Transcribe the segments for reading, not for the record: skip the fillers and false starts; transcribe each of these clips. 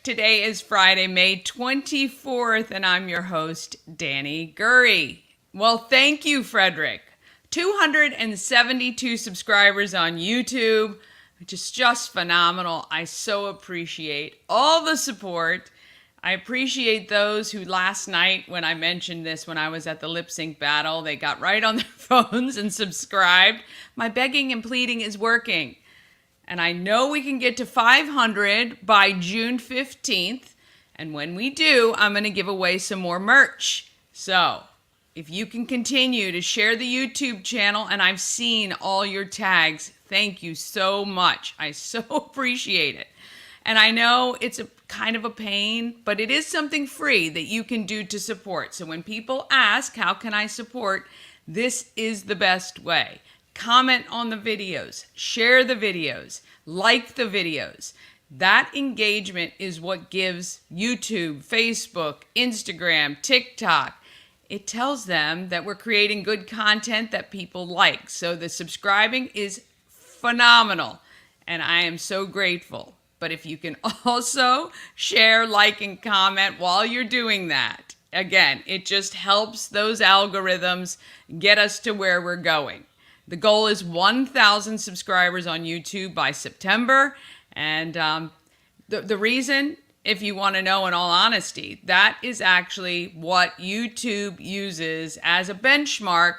Today is Friday, May 24th, and I'm your host, Danny Gurry. Well, thank you, Frederick. 272 subscribers on YouTube, which is just phenomenal. I so appreciate all the support. I appreciate those who last night, when I mentioned this, when I was at the lip sync battle, they got right on their phones and subscribed. My begging and pleading is working. And I know we can get to 500 by June 15th. And when we do, I'm going to give away some more merch. So if you can continue to share the YouTube channel, and I've seen all your tags, thank you so much. I so appreciate it. And I know it's a kind of a pain, but it is something free that you can do to support. So when people ask, how can I support? This is the best way. Comment on the videos, share the videos, like the videos. That engagement is what gives YouTube, Facebook, Instagram, TikTok. It tells them that we're creating good content that people like. So the subscribing is phenomenal, and I am so grateful. But if you can also share, like, and comment while you're doing that, again, it just helps those algorithms get us to where we're going. The goal is 1,000 subscribers on YouTube by September. And the reason, if you want to know in all honesty, that is actually what YouTube uses as a benchmark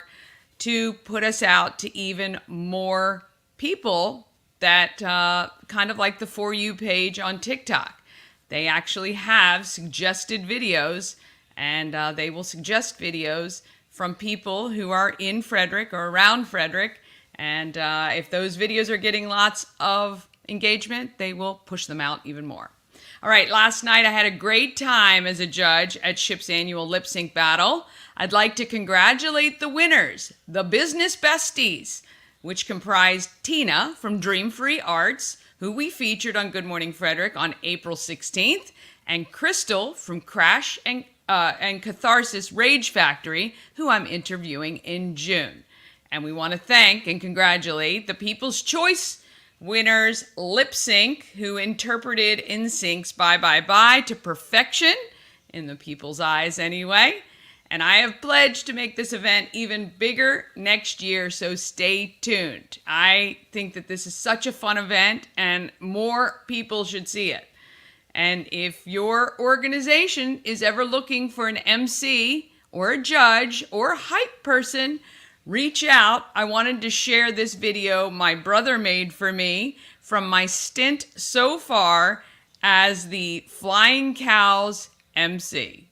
to put us out to even more people that kind of like the For You page on TikTok. They actually have suggested videos, and they will suggest videos from people who are in Frederick or around Frederick. And if those videos are getting lots of engagement, they will push them out even more. All right, last night I had a great time as a judge at SHIP's annual lip sync battle. I'd like to congratulate the winners, the Business Besties, which comprised Tina from Dream Free Arts, who we featured on Good Morning Frederick on April 16th, and Crystal from Crash and Catharsis Rage Factory, who I'm interviewing in June. And we want to thank and congratulate the People's Choice winners, Lip Sync, who interpreted NSYNC's Bye Bye Bye to perfection, in the people's eyes anyway. And I have pledged to make this event even bigger next year, so stay tuned. I think that this is such a fun event, and more people should see it. And if your organization is ever looking for an MC or a judge or a hype person, reach out. I wanted to share this video my brother made for me from my stint so far as the Flying Cows MC.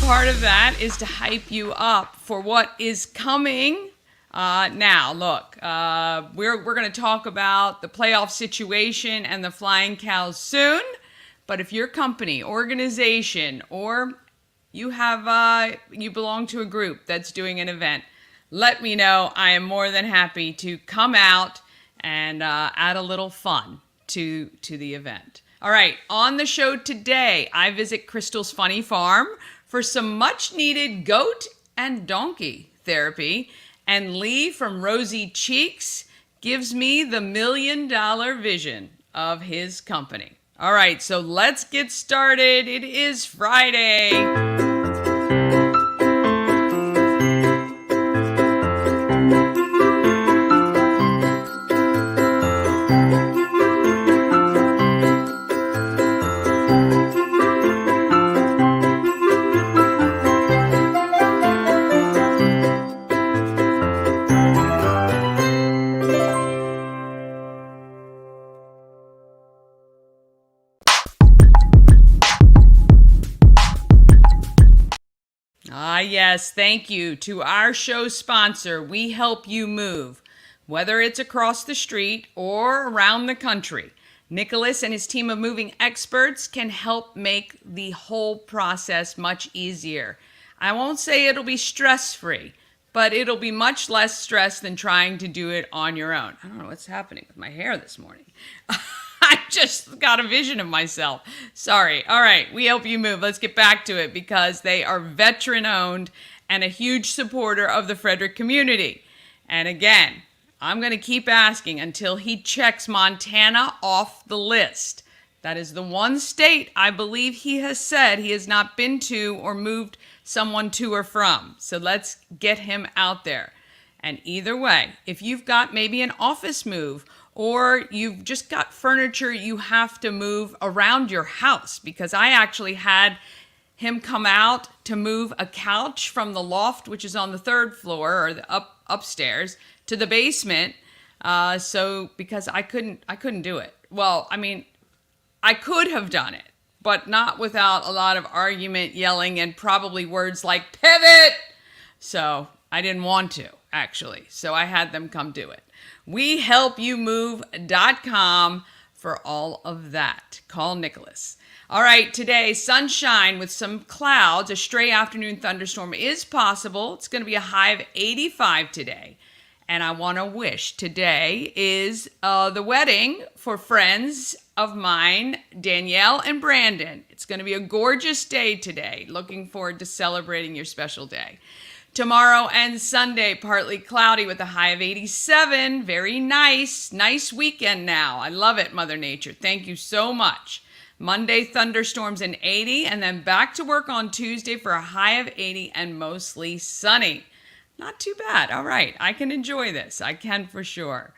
Part of that is to hype you up for what is coming. Now, look, we're going to talk about the playoff situation and the Flying Cows soon. But if your company, organization, or you belong to a group that's doing an event, let me know. I am more than happy to come out and add a little fun to the event. All right, on the show today, I visit Crystal's Funny Farm for some much-needed goat and donkey therapy, and Lee from Rosie Cheeks gives me the $1 million vision of his company. All right, so let's get started. It is Friday. Yes, thank you to our show sponsor, We Help You Move. Whether it's across the street or around the country, Nicholas and his team of moving experts can help make the whole process much easier. I won't say it'll be stress-free, but it'll be much less stress than trying to do it on your own. I don't know what's happening with my hair this morning. I just got a vision of myself. Sorry. All right, We Help You Move. Let's get back to it because they are veteran-owned and a huge supporter of the Frederick community. And again, I'm going to keep asking until he checks Montana off the list. That is the one state I believe he has said he has not been to or moved someone to or from. So let's get him out there. And either way, if you've got maybe an office move or you've just got furniture you have to move around your house, because I actually had him come out to move a couch from the loft, which is on the third floor or the upstairs, to the basement. So because I couldn't do it. Well, I mean, I could have done it, but not without a lot of argument, yelling, and probably words like pivot. So I didn't want to, actually. So I had them come do it. WeHelpYouMove.com for all of that. Call Nicholas. All right, today, sunshine with some clouds. A stray afternoon thunderstorm is possible. It's going to be a high of 85 today. And I want to wish today is the wedding for friends of mine, Danielle and Brandon. It's going to be a gorgeous day today. Looking forward to celebrating your special day. Tomorrow and Sunday, partly cloudy with a high of 87. Very nice. Nice weekend now. I love it, Mother Nature. Thank you so much. Monday, thunderstorms and 80, and then back to work on Tuesday for a high of 80 and mostly sunny. Not too bad. All right. I can enjoy this. I can for sure.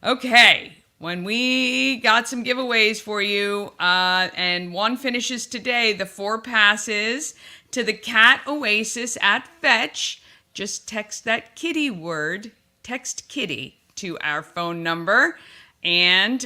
Okay. When we got some giveaways for you, and one finishes today, the 4 passes to the Cat Oasis at Fetch. Just text that kitty word, text kitty, to our phone number. And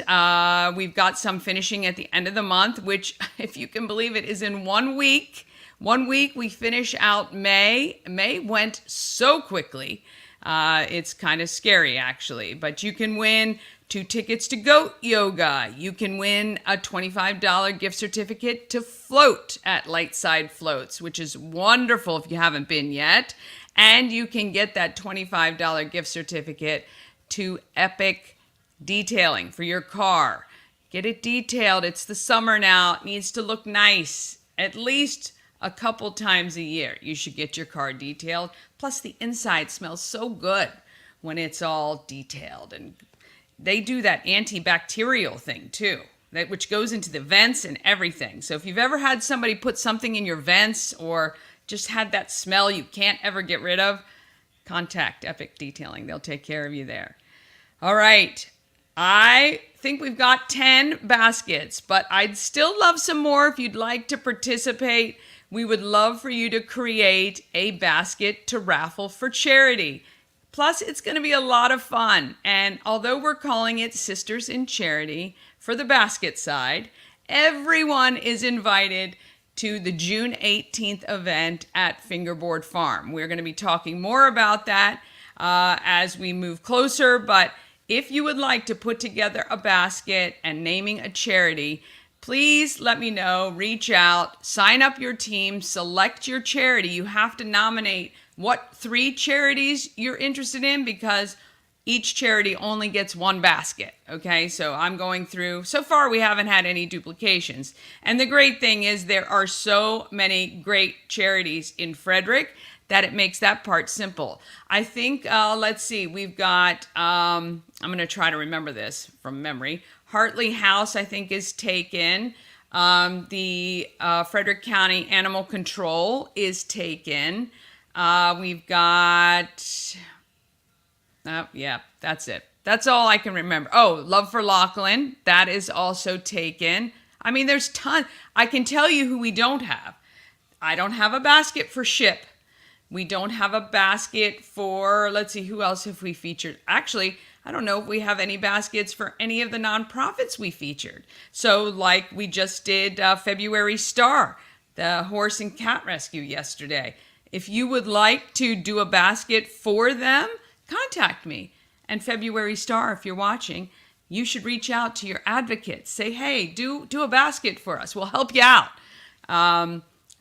we've got some finishing at the end of the month, which, if you can believe it, is in 1 week. 1 week we finish out May. May went so quickly. It's kind of scary, actually. But you can win 2 tickets to Goat Yoga. You can win a $25 gift certificate to float at Lightside Floats, which is wonderful if you haven't been yet. And you can get that $25 gift certificate to Epic Detailing for your car. Get it detailed. It's the summer now. It needs to look nice. At least a couple times a year you should get your car detailed. Plus the inside smells so good when it's all detailed. And they do that antibacterial thing too, which goes into the vents and everything. So if you've ever had somebody put something in your vents or just had that smell you can't ever get rid of, contact Epic Detailing. They'll take care of you there. All right. I think we've got 10 baskets, but I'd still love some more if you'd like to participate. We would love for you to create a basket to raffle for charity. Plus, it's going to be a lot of fun. And although we're calling it Sisters in Charity for the basket side, everyone is invited to the June 18th event at Fingerboard Farm. We're going to be talking more about that as we move closer, but if you would like to put together a basket and naming a charity, please let me know, reach out, sign up your team, select your charity. You have to nominate what 3 charities you're interested in because each charity only gets 1 basket, okay? So I'm going through, so far we haven't had any duplications. And the great thing is there are so many great charities in Frederick that it makes that part simple. I think, let's see, we've got, I'm going to try to remember this from memory. Hartley House, I think, is taken. The Frederick County Animal Control is taken. We've got, yeah, that's it. That's all I can remember. Oh, Love for Lachlan, that is also taken. I mean, there's tons. I can tell you who we don't have. I don't have a basket for SHIP. We don't have a basket for, let's see, who else have we featured? Actually, I don't know if we have any baskets for any of the nonprofits we featured. So like we just did February Star, the horse and cat rescue yesterday. If you would like to do a basket for them, contact me. And February Star, if you're watching, you should reach out to your advocates. Say, hey, do a basket for us. We'll help you out.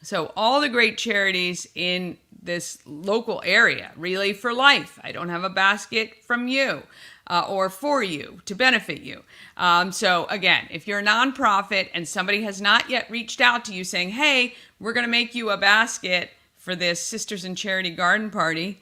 So all the great charities in this local area, Relay for Life. I don't have a basket from you or for you to benefit you. So again, if you're a nonprofit and somebody has not yet reached out to you saying, hey, we're going to make you a basket for this Sisters in Charity garden party,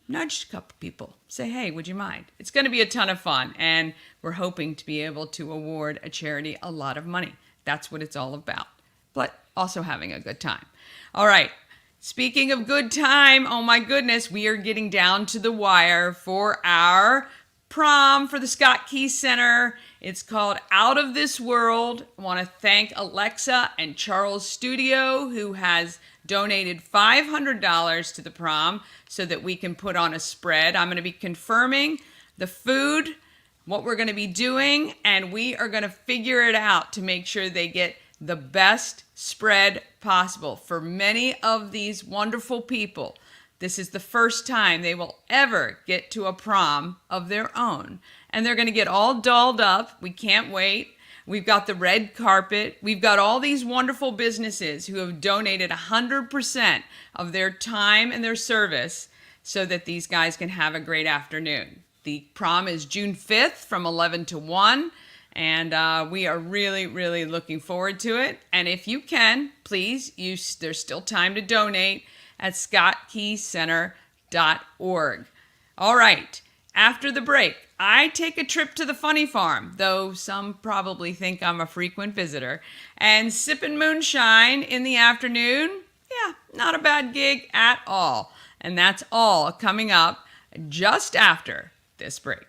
nudge a couple people. Say, hey, would you mind? It's going to be a ton of fun, and we're hoping to be able to award a charity a lot of money. That's what it's all about, but also having a good time. All right. Speaking of good time, oh my goodness, we are getting down to the wire for our prom for the Scott Key Center. It's called Out of This World. I want to thank Alexa and Charles Studio, who has donated $500 to the prom so that we can put on a spread. I'm going to be confirming the food, what we're going to be doing, and we are going to figure it out to make sure they get the best spread possible. For many of these wonderful people, this is the first time they will ever get to a prom of their own. And they're going to get all dolled up. We can't wait. We've got the red carpet. We've got all these wonderful businesses who have donated 100% of their time and their service so that these guys can have a great afternoon. The prom is June 5th from 11 to 1. And we are really, really looking forward to it. And if you can, please, there's still time to donate at scottkeycenter.org. All right, after the break, I take a trip to the Funny Farm, though some probably think I'm a frequent visitor, and sipping moonshine in the afternoon. Yeah, not a bad gig at all. And that's all coming up just after this break.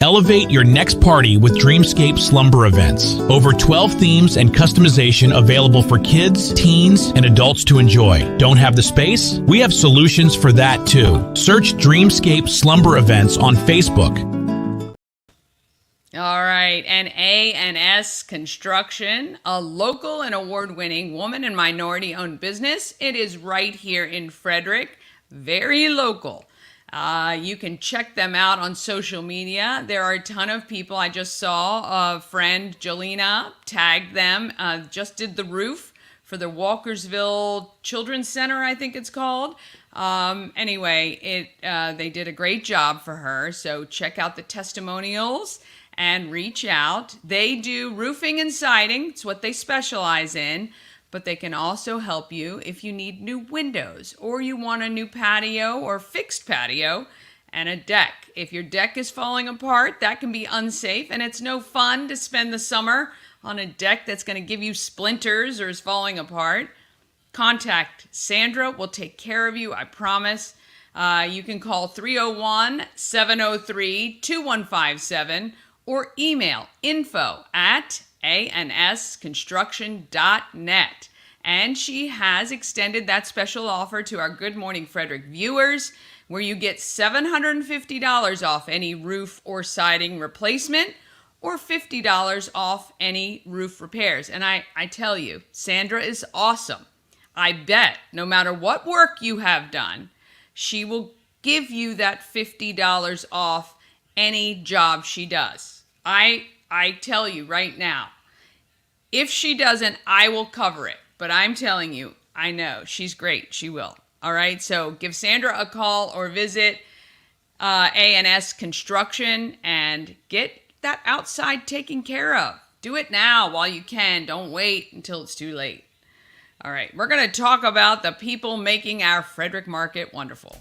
Elevate your next party with Dreamscape Slumber Events. Over 12 themes and customization available for kids, teens, and adults to enjoy. Don't have the space? We have solutions for that too. Search Dreamscape Slumber Events on Facebook. All right, and A&S Construction, a local and award-winning woman and minority-owned business. It is right here in Frederick, very local. You can check them out on social media. There are a ton of people. I just saw a friend, Jolena, tagged them, just did the roof for the Walkersville Children's Center, I think it's called. Anyway, they did a great job for her. So check out the testimonials and reach out. They do roofing and siding. It's what they specialize in. But they can also help you if you need new windows or you want a new patio or fixed patio and a deck. If your deck is falling apart, that can be unsafe, and it's no fun to spend the summer on a deck that's going to give you splinters or is falling apart. Contact Sandra. We'll take care of you, I promise. You can call 301-703-2157 or email info@ansconstruction.net. And she has extended that special offer to our Good Morning Frederick viewers, where you get $750 off any roof or siding replacement or $50 off any roof repairs. And I tell you, Sandra is awesome. I bet no matter what work you have done, she will give you that $50 off any job she does. I tell you right now, if she doesn't, I will cover it. But I'm telling you, I know. She's great. She will. All right? So give Sandra a call or visit A&S Construction and get that outside taken care of. Do it now while you can. Don't wait until it's too late. All right. We're going to talk about the people making our Frederick Market wonderful.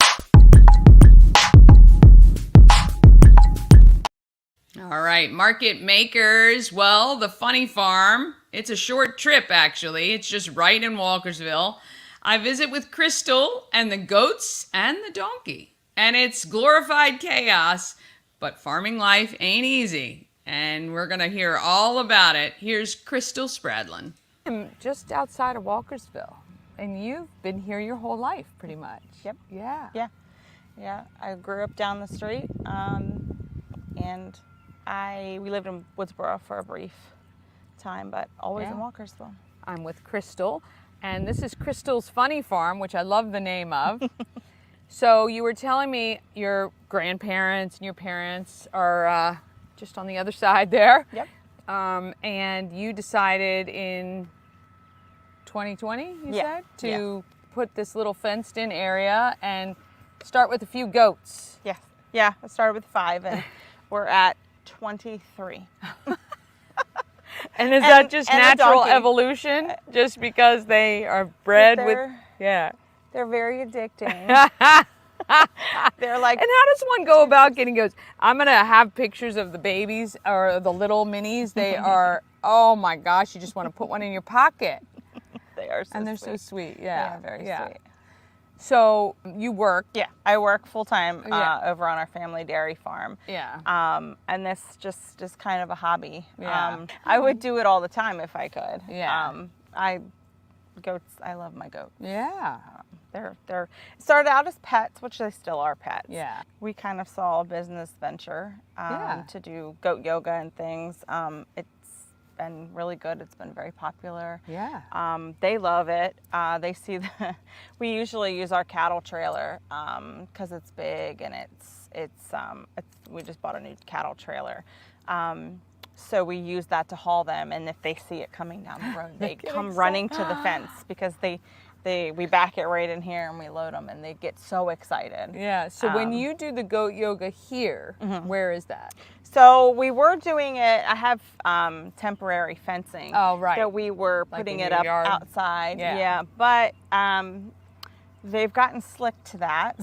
All right. right, market makers. Well, the Funny Farm. It's a short trip, actually. It's just right in Walkersville. I visit with Crystal and the goats and the donkey. And it's glorified chaos, but farming life ain't easy. And we're going to hear all about it. Here's Crystal Spradlin. I'm just outside of Walkersville. And you've been here your whole life, pretty much. Yep. Yeah. Yeah. I grew up down the street, and we lived in Woodsboro for a brief time, but always in Walkersville. I'm with Crystal, and this is Crystal's Funny Farm, which I love the name of. So you were telling me your grandparents and your parents are just on the other side there. Yep. And you decided in 2020, you said, to put this little fenced-in area and start with a few goats. Yes. Yeah, I started with 5, and we're at 23. And is that just natural evolution? Just because they are bred with... Yeah. They're very addicting. They're like... And how does one go about getting goats? I'm going to have pictures of the babies or the little minis. They are, oh my gosh, you just want to put one in your pocket. They are so And they're sweet. so sweet. Yeah. They are very sweet. So you work. Yeah, I work full-time over on our family dairy farm. Yeah. And this just is kind of a hobby. Yeah. I would do it all the time if I could. Yeah. I love my goats. Yeah. They're started out as pets, which they still are pets. Yeah. We kind of saw a business venture to do goat yoga and things. It's been really good. It's been very popular. Yeah. They love it. They see we usually use our cattle trailer because it's big and we just bought a new cattle trailer. So we use that to haul them, and if they see it coming down the road, they come running to the fence because we back it right in here and we load them, and they get so excited. Yeah. So when you do the goat yoga here, where is that? So we were doing it. I have temporary fencing. Oh, right. So we were putting it up yard. outside. Yeah. But they've gotten slick to that.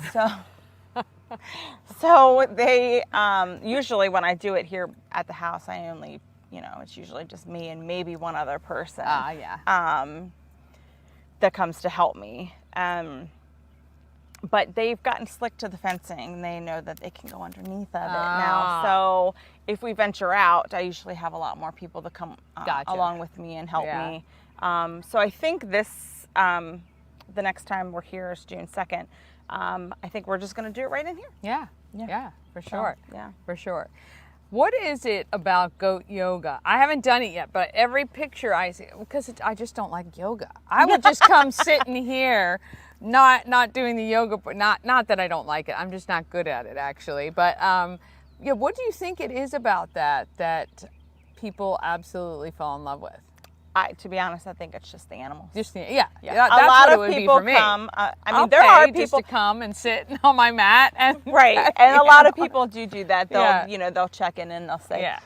So they usually when I do it here at the house, I only it's usually just me and maybe one other person. That comes to help me. But they've gotten slick to the fencing, and they know that they can go underneath of it now. So if we venture out, I usually have a lot more people to come along with me and help me. So I think this, the next time we're here is June 2nd. I think we're just going to do it right in here. Yeah, for sure. For sure. What is it about goat yoga? I haven't done it yet, but every picture I see, because I just don't like yoga. I would just come sitting here, not doing the yoga, but not that I don't like it. I'm just not good at it, actually. But what do you think it is about that people absolutely fall in love with? To be honest, I think it's just the animals. Just a that's lot what of it would people be for me. come. There are people just to come and sit on my mat and right. And a lot of people do that. They'll they'll check in and they'll say,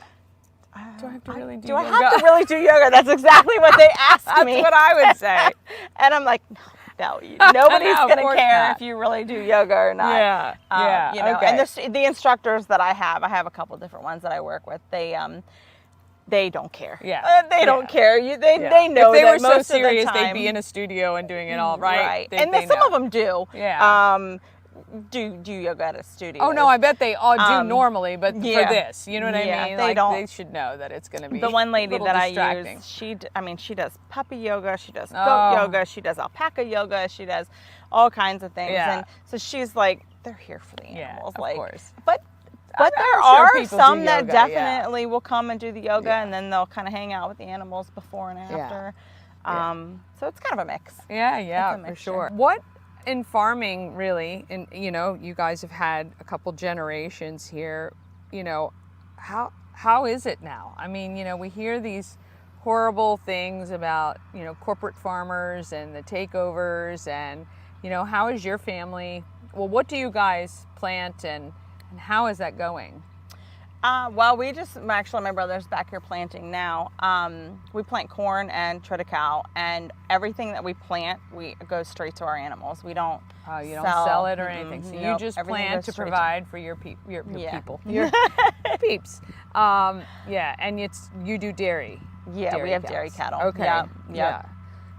"Do I have to really do do yoga? I have to really do yoga?" That's exactly what they ask me. That's what I would say. And I'm like, no, nobody's going to care if you really do yoga or not. Okay. And the instructors that I have a couple different ones that I work with. They don't care. They don't care. They know if they that were most so serious, of the time, they'd be in a studio and doing it all right. And some of them do. Do yoga at a studio. Oh no, I bet they all do normally, but for this, you know what I mean? They don't. They should know that it's going to be the one lady that I use. She does puppy yoga. She does goat yoga. She does alpaca yoga. She does all kinds of things. And so she's like, they're here for the animals. Of course. But there are some that definitely will come and do the yoga, and then they'll kind of hang out with the animals before and after. So it's kind of a mix. For sure. What in farming really, and you guys have had a couple generations here, how is it now? I mean, we hear these horrible things about, corporate farmers and the takeovers, and, how is your family, what do you guys plant and how is that going? Well, actually, my brother's back here planting now. We plant corn and triticale, and everything that we plant, goes straight to our animals. We don't. Oh, you don't sell it or anything. So Nope, you just everything plant goes to straight provide for your people, Yeah. your peeps. Yeah, and you do dairy. Yeah, we have cows. dairy cattle. Okay. Yep, Yeah. yep.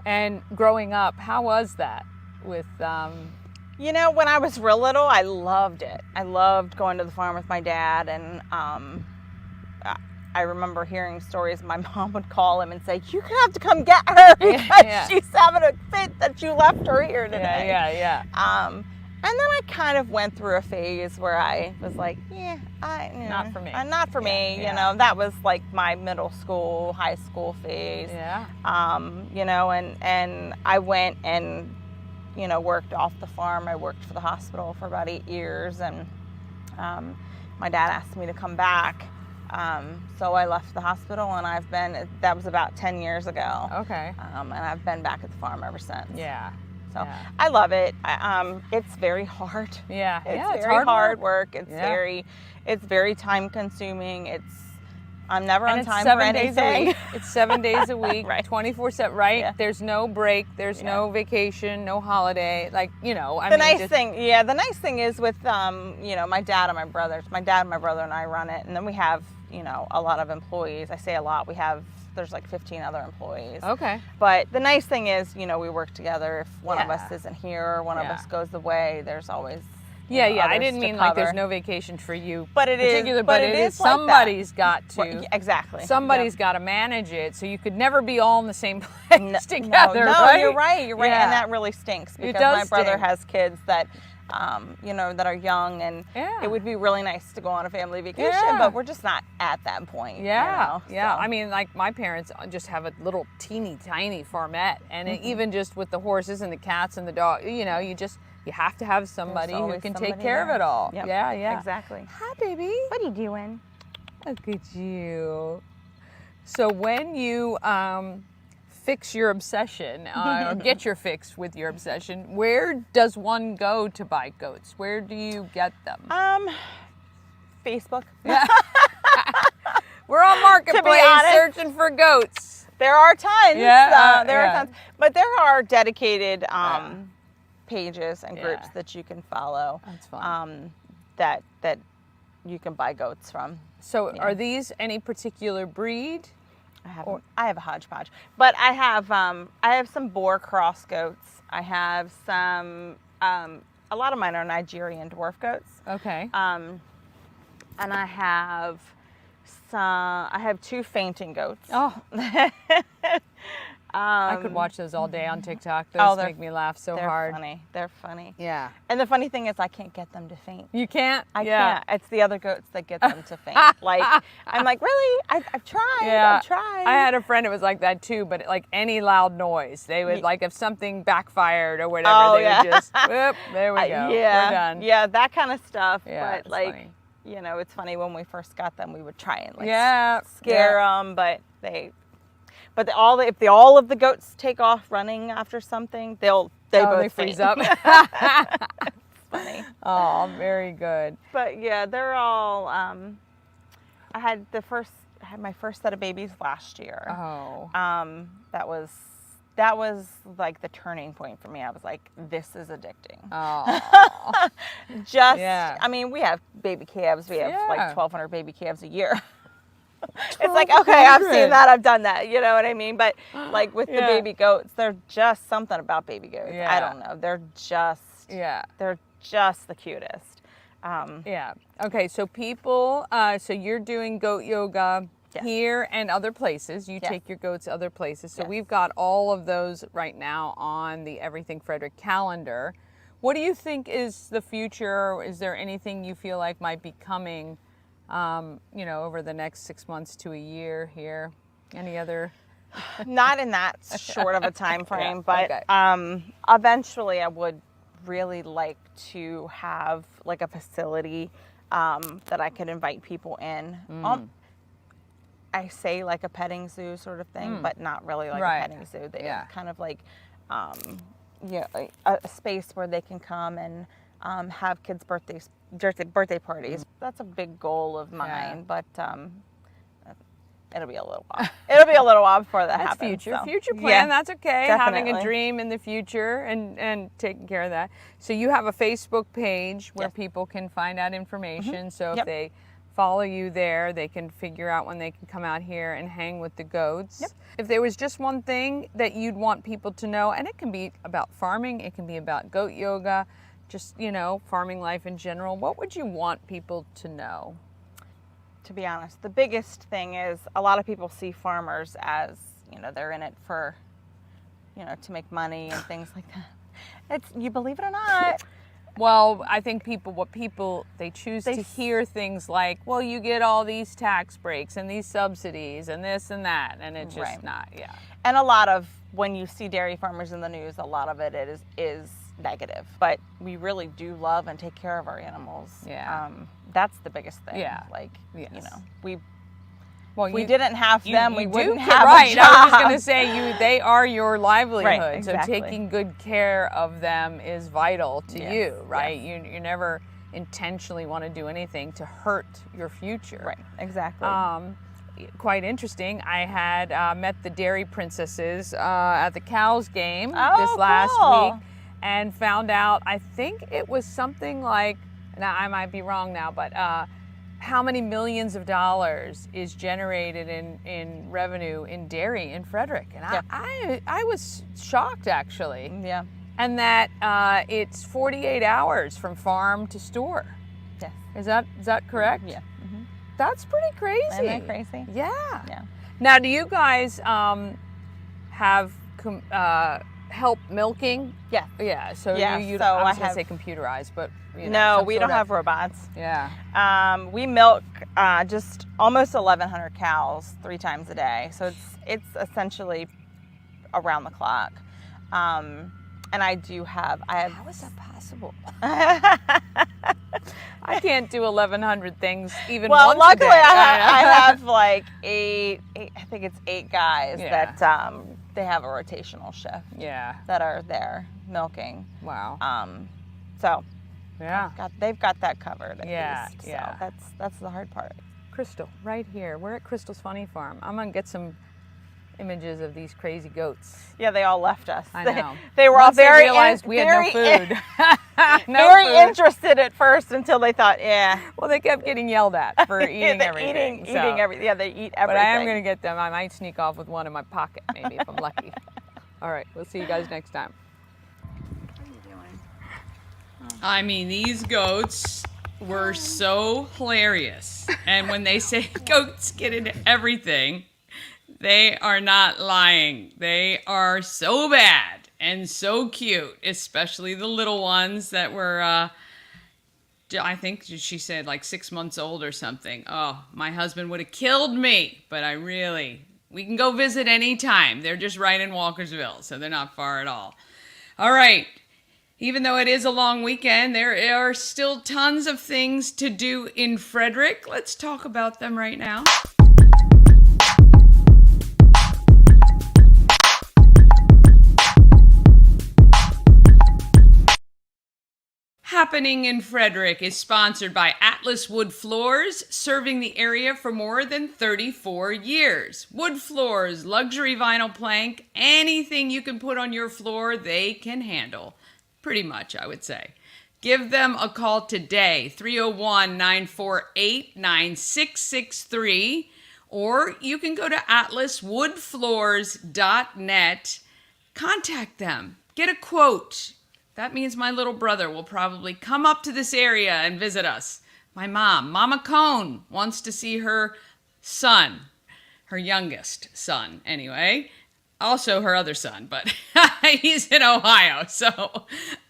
And growing up, how was that with? You know, when I was real little, I loved it. I loved going to the farm with my dad, and I remember hearing stories. My mom would call him and say, "You have to come get her because she's having a fit that you left her here today." Yeah. And then I kind of went through a phase where I was like, Not for me. Not for me. Yeah. You know, that was like my middle school, high school phase. Yeah. You know, and I went and, you know, worked off the farm. I worked for the hospital for about 8 years, and my dad asked me to come back. So I left the hospital, and that was about 10 years ago. Okay. And I've been back at the farm ever since. Yeah. So I love it. It's very hard. Yeah. It's very hard work. It's very time consuming. I'm never on time for anything. It's 7 days a week, Right. 24/7, right? Yeah. There's no break, there's no vacation, no holiday. Like, you know, The nice thing is with, you know, my dad and my brother and I run it. And then we have, you know, a lot of employees. I say a lot. There's like 15 other employees. Okay. But the nice thing is, you know, we work together. If one of Yeah. us isn't here or one of us goes away, there's always Yeah. I others didn't to mean like there's cover. no vacation for you But it is- particular, but it it is like that. somebody's got to. Right, exactly. Somebody's got to manage it, so you could never be all in the same place together, no, right? you're right. Yeah. And that really stinks because does my brother stink. has kids that, you know, that are young, and Yeah. it would be really nice to go on a family vacation, Yeah. but we're just not at that point. Yeah, you know, yeah. so. I mean, like my parents just have a little teeny tiny farmette, and Mm-hmm. even just with the horses and the cats and the dog, you know, you have to have somebody who always can take somebody care of there. it all. Yep, Yeah. exactly. Hi, baby. What are you doing? Look at you. So when you fix your obsession, or get your fix with your obsession, where does one go to buy goats? Where do you get them? Facebook. We're on Marketplace honest. searching for goats. There are tons. Yeah, there yeah. are tons. But there are dedicated pages and groups Yeah. that you can follow. That's fun. That you can buy goats from. So are these any particular breed? I have a hodgepodge, but I have some boar cross goats. I have some. A lot of mine are Nigerian dwarf goats. Okay. And I have some. I have 2 fainting goats. Oh. I could watch those all day on TikTok. Those make me laugh so they're hard. funny. They're funny. Yeah. And the funny thing is, I can't get them to faint. You can't? I Yeah. can't. It's the other goats that get them to faint. Like, I'm like, really? I've tried. Yeah. I've tried. I had a friend that was like that too, but like any loud noise, they would like if something backfired or whatever, they would just, whoop, there we go. Yeah. We're done. Yeah, that kind of stuff. Yeah, but it's like, funny. you know, it's funny when we first got them, we would try and like Yeah, scare them, but if all of the goats take off running after something, they both freeze faint. up. It's funny. Oh, very good. But yeah, they're all. I had my first set of babies last year. Oh. That was like the turning point for me. I was like, this is addicting. Oh. Yeah. I mean, we have baby calves. We have like Yeah. 1,200 baby calves a year. It's like, okay, I've seen that, I've done that, you know what I mean? But like with the Yeah. baby goats, they're just something about baby goats. Yeah. I don't know. They're just the cutest. Yeah. Okay. So people, so you're doing goat yoga Yes. here and other places. You Yes. take your goats other places. So Yes. we've got all of those right now on the Everything Frederick calendar. What do you think is the future? Is there anything you feel like might be coming, you know, over the next 6 months to a year here? Any other? Not in that short of a time frame, but okay. Eventually I would really like to have like a facility that I could invite people in. I say like a petting zoo sort of thing, but not really like Right. a petting zoo. They Yeah. kind of like a space where they can come and have kids' birthday parties. That's a big goal of mine, but it'll be a little while. It'll be a little while before that That's happens. future plan. Yeah, That's okay. definitely. Having a dream in the future and taking care of that. So you have a Facebook page where Yes. people can find out information. So if Yep. they follow you there, they can figure out when they can come out here and hang with the goats. Yep. If there was just one thing that you'd want people to know, and it can be about farming, it can be about goat yoga, just, farming life in general, what would you want people to know? To be honest, the biggest thing is a lot of people see farmers as, they're in it for, to make money and things like that. You believe it or not. Well, I think they choose to hear things like, well, you get all these tax breaks and these subsidies and this and that, and it's just Right. not, yeah. And a lot of, when you see dairy farmers in the news, a lot of it is negative. But we really do love and take care of our animals. Yeah. That's the biggest thing. Yeah. If Well, we didn't have them, we you wouldn't do, have right. a job. I was just going to say, they are your livelihood. Right, exactly. So taking good care of them is vital to Yes, you, right? yes. You never intentionally want to do anything to hurt your future. Right, exactly. Quite interesting. I had met the dairy princesses at the Cows game this Oh, last cool. week and found out, I think it was something like, now I might be wrong now, but how many millions of dollars is generated in revenue in dairy in Frederick? And Yeah. I was shocked, actually. Yeah. And that it's 48 hours from farm to store. Yes. Is that correct? Yeah. That's pretty crazy. Isn't that crazy? Yeah. Yeah. Now, do you guys have help milking? Yeah. Yeah. So Yeah, you so I was I going to say have- computerized, but No, some we sort don't of- have robots. Yeah. We milk just almost 1,100 cows 3 times a day. So it's essentially around the clock. And I have How is that possible? I can't do 1,100 things even well, once luckily a day. I have like eight, I think it's 8 guys Yeah. that they have a rotational shift Yeah. that are there milking. Wow. So Yeah. they've got that covered at Yeah, least. yeah. So that's the hard part. Crystal, right here. We're at Crystal's Funny Farm. I'm going to get some images of these crazy goats. Yeah, they all left us. I know. They were all Once they very realized we had no food. No very food. interested at first until they thought, yeah, Well, they kept getting yelled at for eating they're everything. eating everything. Yeah, they eat everything. But I am going to get them. I might sneak off with one in my pocket, maybe, if I'm lucky. All right, we'll see you guys next time. I mean, these goats were so hilarious. And when they say goats get into everything, they are not lying. They are so bad and so cute, especially the little ones that were, I think she said like 6 months old or something. Oh, my husband would have killed me, but we can go visit anytime. They're just right in Walkersville, so they're not far at all. All right. Even though it is a long weekend, there are still tons of things to do in Frederick. Let's talk about them right now. Happening in Frederick is sponsored by Atlas Wood Floors, serving the area for more than 34 years. Wood floors, luxury vinyl plank, anything you can put on your floor, they can handle. Pretty much, I would say. Give them a call today, 301-948-9663, or you can go to atlaswoodfloors.net. Contact them. Get a quote. That means my little brother will probably come up to this area and visit us. My mom, Mama Cone, wants to see her son, her youngest son, anyway. Also her other son, but he's in Ohio. So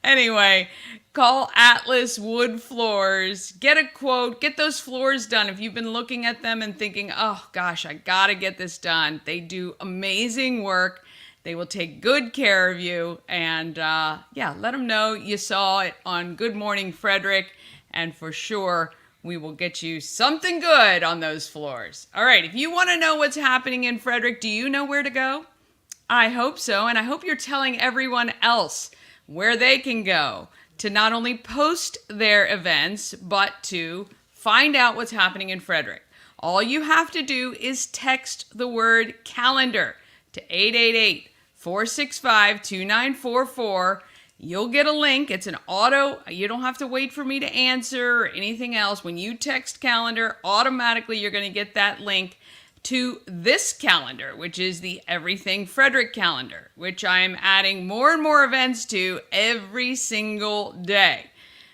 anyway, call Atlas Wood Floors. Get a quote. Get those floors done. If you've been looking at them and thinking, oh gosh, I gotta get this done. They do amazing work. They will take good care of you. And let them know you saw it on Good Morning Frederick. And for sure, we will get you something good on those floors. All right, if you want to know what's happening in Frederick, do you know where to go? I hope so, and I hope you're telling everyone else where they can go. to not only post their events, but to find out what's happening in Frederick. All you have to do is text the word calendar to 888-465-2944. You'll get a link. It's an auto. You don't have to wait for me to answer or anything else. When you text calendar, automatically you're going to get that link to this calendar, which is the Everything Frederick calendar, which I'm adding more and more events to every single day.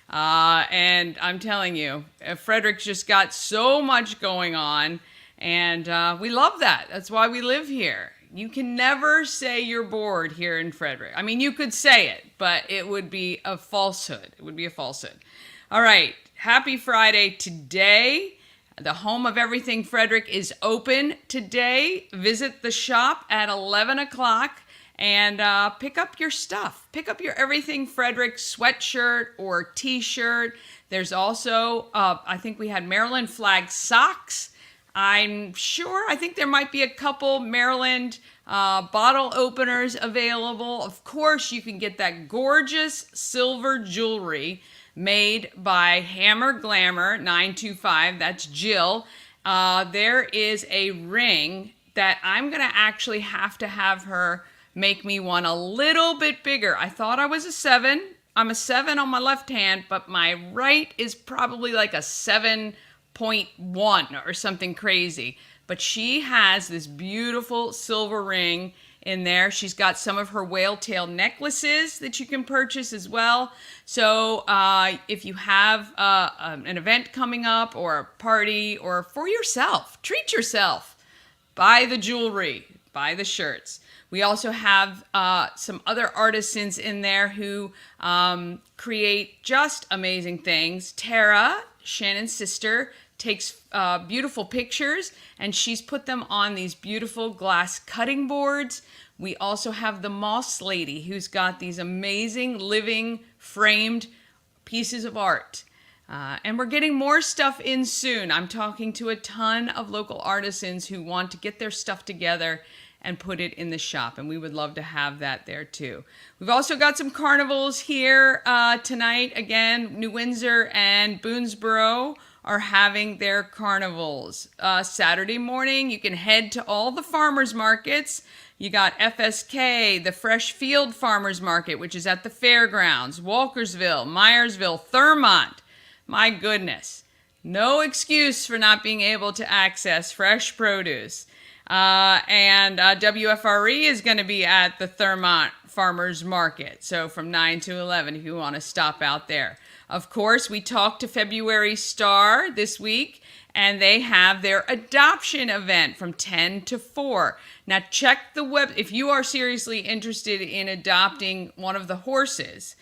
And I'm telling you, Frederick's just got so much going on, and we love that. That's why we live here. You can never say you're bored here in Frederick. I mean, you could say it, but it would be a falsehood. It would be a falsehood. All right. Happy Friday today. The home of Everything Frederick is open today. Visit the shop at 11 o'clock and pick up your stuff. Pick up your Everything Frederick sweatshirt or t-shirt. There's also, I think we had Maryland flag socks. I think there might be a couple Maryland bottle openers available. Of course, you can get that gorgeous silver jewelry made by Hammer Glamour 925. That's Jill. There is a ring that I'm going to actually have to have her make me one a little bit bigger. I thought I was a 7. I'm a 7 on my left hand, but my right is probably like a 7.1 or something crazy. But she has this beautiful silver ring in there. She's got some of her whale tail necklaces that you can purchase as well. So if you have an event coming up or a party or for yourself, treat yourself. Buy the jewelry, buy the shirts. We also have some other artisans in there who create just amazing things. Tara, Shannon's sister, takes beautiful pictures, and she's put them on these beautiful glass cutting boards. We also have the Moss Lady, who's got these amazing living framed pieces of art. And we're getting more stuff in soon. I'm talking to a ton of local artisans who want to get their stuff together and put it in the shop, and we would love to have that there too. We've also got some carnivals here tonight. Again, New Windsor and Boonesboro are having their carnivals. Saturday morning, you can head to all the farmers markets. You got FSK, the Fresh Field Farmers Market, which is at the fairgrounds, Walkersville, Myersville, Thurmont. My goodness, no excuse for not being able to access fresh produce. And WFRE is going to be at the Thurmont Farmers Market. So from 9 to 11 if you want to stop out there. Of course, we talked to February Star this week, and they have their adoption event from 10 to 4. Now check the web. If you are seriously interested in adopting one of the horses,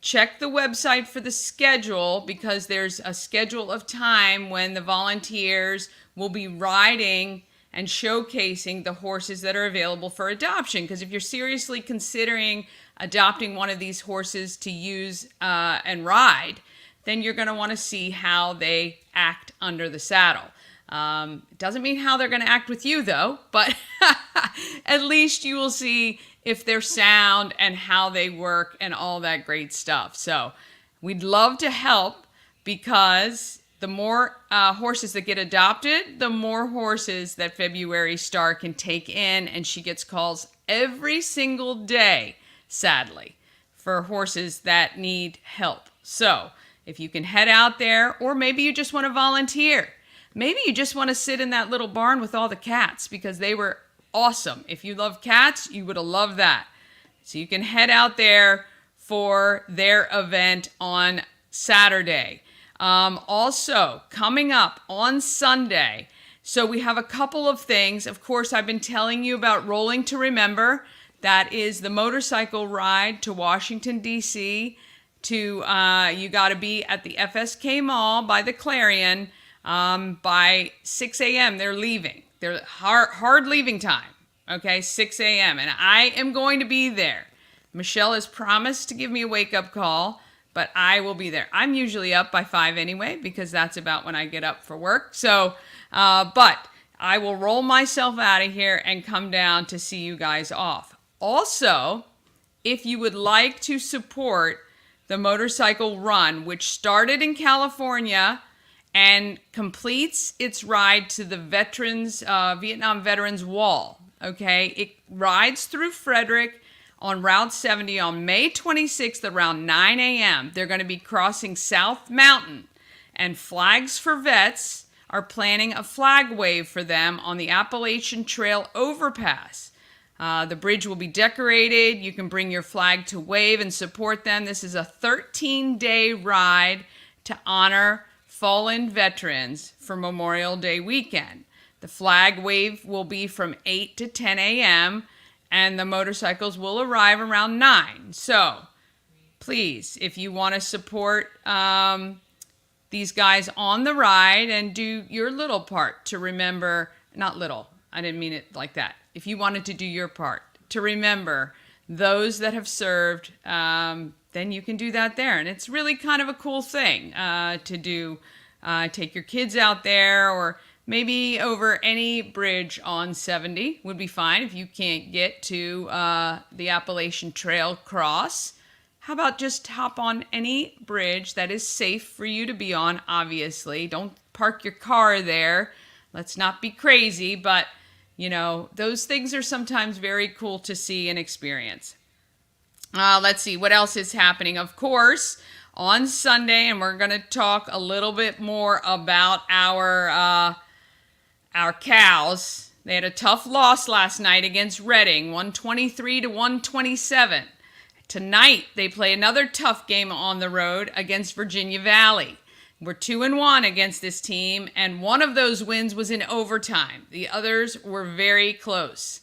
check the website for the schedule, because there's a schedule of time when the volunteers will be riding and showcasing the horses that are available for adoption. Because if you're seriously considering adopting one of these horses to use and ride, then you're going to want to see how they act under the saddle. It doesn't mean how they're going to act with you, though, but at least you will see if they're sound and how they work and all that great stuff. So we'd love to help, because the more horses that get adopted, the more horses that February Star can take in, and she gets calls every single day, sadly, for horses that need help. So if you can head out there, or maybe you just want to volunteer. Maybe you just want to sit in that little barn with all the cats, because they were awesome. If you love cats, you would have loved that. So you can head out there for their event on Saturday. Also, coming up on Sunday, so we have a couple of things. Of course, I've been telling you about Rolling to Remember. That is the motorcycle ride to Washington, D.C. You got to be at the FSK Mall by the Clarion by 6 a.m. They're leaving. They're hard leaving time, okay, 6 a.m. And I am going to be there. Michelle has promised to give me a wake-up call, but I will be there. I'm usually up by 5 anyway, because that's about when I get up for work. So, but I will roll myself out of here and come down to see you guys off. Also, if you would like to support the motorcycle run, which started in California and completes its ride to the Vietnam Veterans Wall. Okay, it rides through Frederick on Route 70 on May 26th around 9 a.m. They're going to be crossing South Mountain, and Flags for Vets are planning a flag wave for them on the Appalachian Trail overpass. The bridge will be decorated. You can bring your flag to wave and support them. This is a 13-day ride to honor fallen veterans for Memorial Day weekend. The flag wave will be from 8 to 10 a.m., and the motorcycles will arrive around 9. So, please, if you want to support these guys on the ride and do your little part to remember, not little, I didn't mean it like that. If you wanted to do your part to remember those that have served, then you can do that there. And it's really kind of a cool thing to do. Take your kids out there, or maybe over any bridge on 70 would be fine if you can't get to the Appalachian Trail cross. How about just hop on any bridge that is safe for you to be on, obviously. Don't park your car there. Let's not be crazy, but, you know, those things are sometimes very cool to see and experience. Let's see, what else is happening? Of course, on Sunday, and we're going to talk a little bit more about our cows. They had a tough loss last night against Reading, 123 to 127. Tonight, they play another tough game on the road against Virginia Valley. We're 2-1 against this team, and one of those wins was in overtime. The others were very close.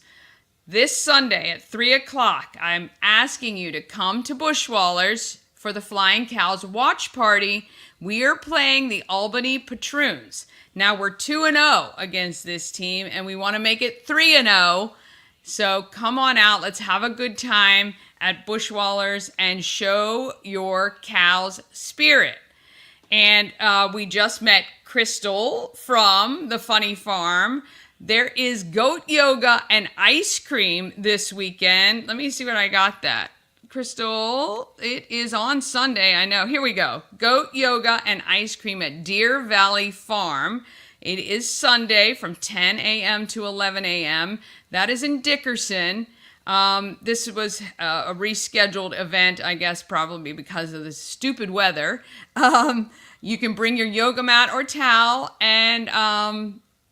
This Sunday at 3 o'clock, I'm asking you to come to Bushwallers for the Flying Cows watch party. We are playing the Albany Patroons. Now we're 2-0 against this team, and we want to make it 3-0. So come on out. Let's have a good time at Bushwallers and show your cows spirit. And we just met Crystal from the Funny Farm. There is goat yoga and ice cream this weekend. Let me see what I got that. Crystal, it is on Sunday. I know. Here we go. Goat yoga and ice cream at Deer Valley Farm. It is Sunday from 10 a.m. to 11 a.m. That is in Dickerson. This was a rescheduled event, I guess, probably because of the stupid weather. You can bring your yoga mat or towel, and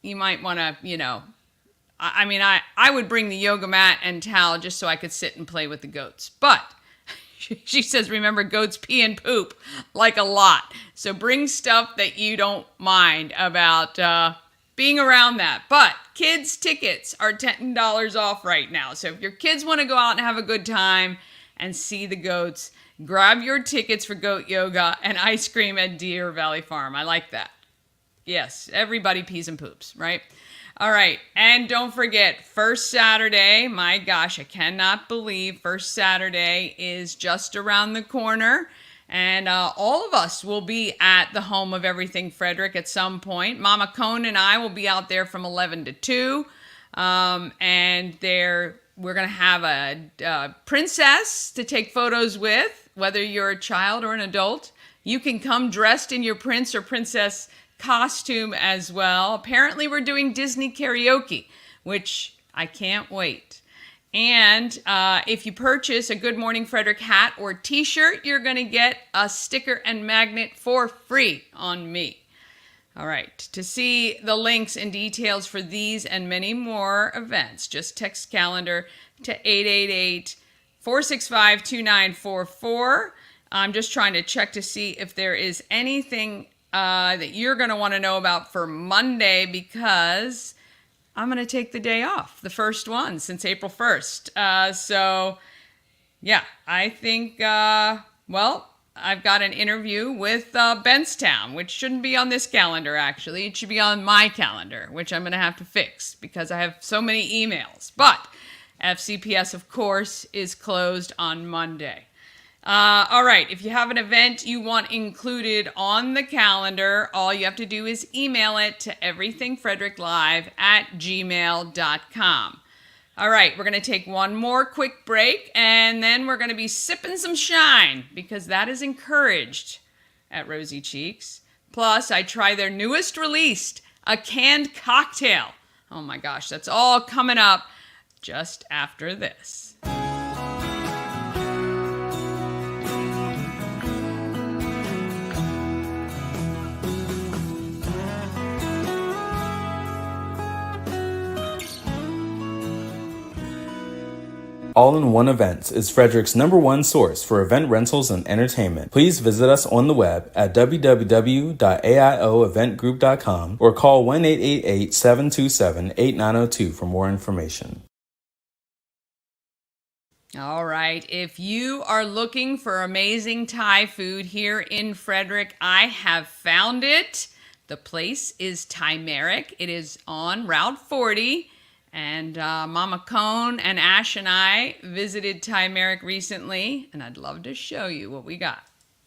you might want to, you know, I would bring the yoga mat and towel just so I could sit and play with the goats. But she says, remember, goats pee and poop like a lot. So bring stuff that you don't mind about being around that. But kids' tickets are $10 off right now. So if your kids want to go out and have a good time and see the goats, grab your tickets for goat yoga and ice cream at Deer Valley Farm. I like that. Yes, everybody pees and poops, right? All right, and don't forget, first Saturday, my gosh, I cannot believe first Saturday is just around the corner, and all of us will be at the home of Everything Frederick at some point. Mama Cone and I will be out there from 11 to 2, and we're going to have a princess to take photos with, whether you're a child or an adult. You can come dressed in your prince or princess costume as well. Apparently we're doing Disney karaoke, which I can't wait. And if you purchase a Good Morning Frederick hat or t-shirt, you're going to get a sticker and magnet for free on me. All right, to see the links and details for these and many more events, just text calendar to 888-465-2944. I'm just trying to check to see if there is anything that you're going to want to know about for Monday, because I'm going to take the day off, the first one since April 1st. So, yeah, I think, well, I've got an interview with Benstown, which shouldn't be on this calendar, actually. It should be on my calendar, which I'm going to have to fix because I have so many emails. But FCPS, of course, is closed on Monday. All right, if you have an event you want included on the calendar, all you have to do is email it to everythingfredericklive@gmail.com. All right, we're going to take one more quick break, and then we're going to be sipping some shine, because that is encouraged at Rosie Cheeks. Plus, I try their newest release, a canned cocktail. Oh my gosh, that's all coming up just after this. All-in-One Events is Frederick's #1 source for event rentals and entertainment. Please visit us on the web at www.aioeventgroup.com or call 1-888-727-8902 for more information. All right, if you are looking for amazing Thai food here in Frederick, I have found it. The place is Thai-meric. It is on Route 40. And Mama Cone and Ash and I visited Thai-meric recently, and I'd love to show you what we got.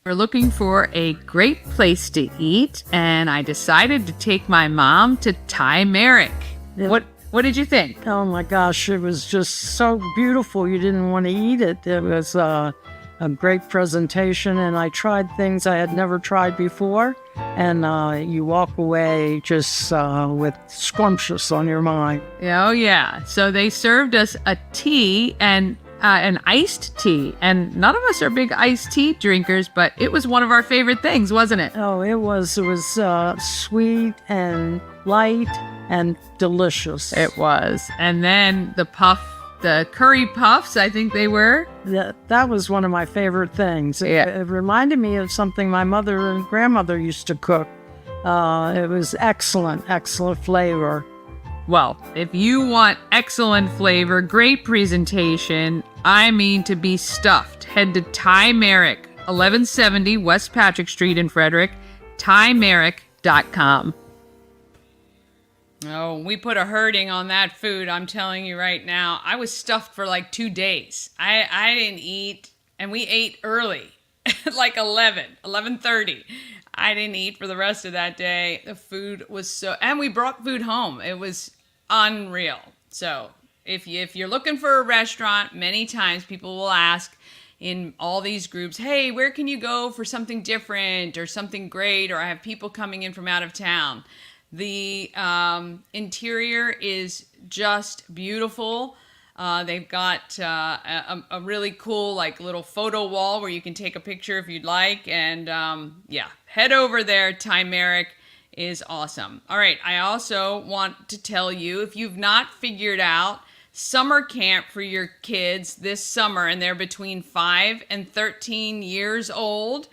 We're looking for a great place to eat, and I decided to take my mom to Thai-meric. Yeah. What did you think? Oh my gosh, it was just so beautiful. You didn't want to eat it. It was a great presentation, and I tried things I had never tried before. And you walk away just with scrumptious on your mind. Oh, yeah. So they served us a tea and an iced tea. And none of us are big iced tea drinkers, but it was one of our favorite things, wasn't it? Oh, it was sweet and light and delicious. It was. And then the curry puffs, I think they were. That was one of my favorite things. Yeah. It reminded me of something my mother and grandmother used to cook. It was excellent flavor. Well, if you want excellent flavor, great presentation, I mean to be stuffed, head to Thai-meric, 1170 West Patrick Street in Frederick, Thai-meric.com. Oh, we put a hurting on that food, I'm telling you right now. I was stuffed for like 2 days. I didn't eat, and we ate early, like 11:30. I didn't eat for the rest of that day. The food was and we brought food home. It was unreal. So if you're looking for a restaurant, many times people will ask in all these groups, hey, where can you go for something different or something great, or I have people coming in from out of town. The interior is just beautiful. They've got a really cool like little photo wall where you can take a picture if you'd like. And yeah, head over there. Thai-meric is awesome. All right, I also want to tell you, if you've not figured out summer camp for your kids this summer and they're between 5 and 13 years old,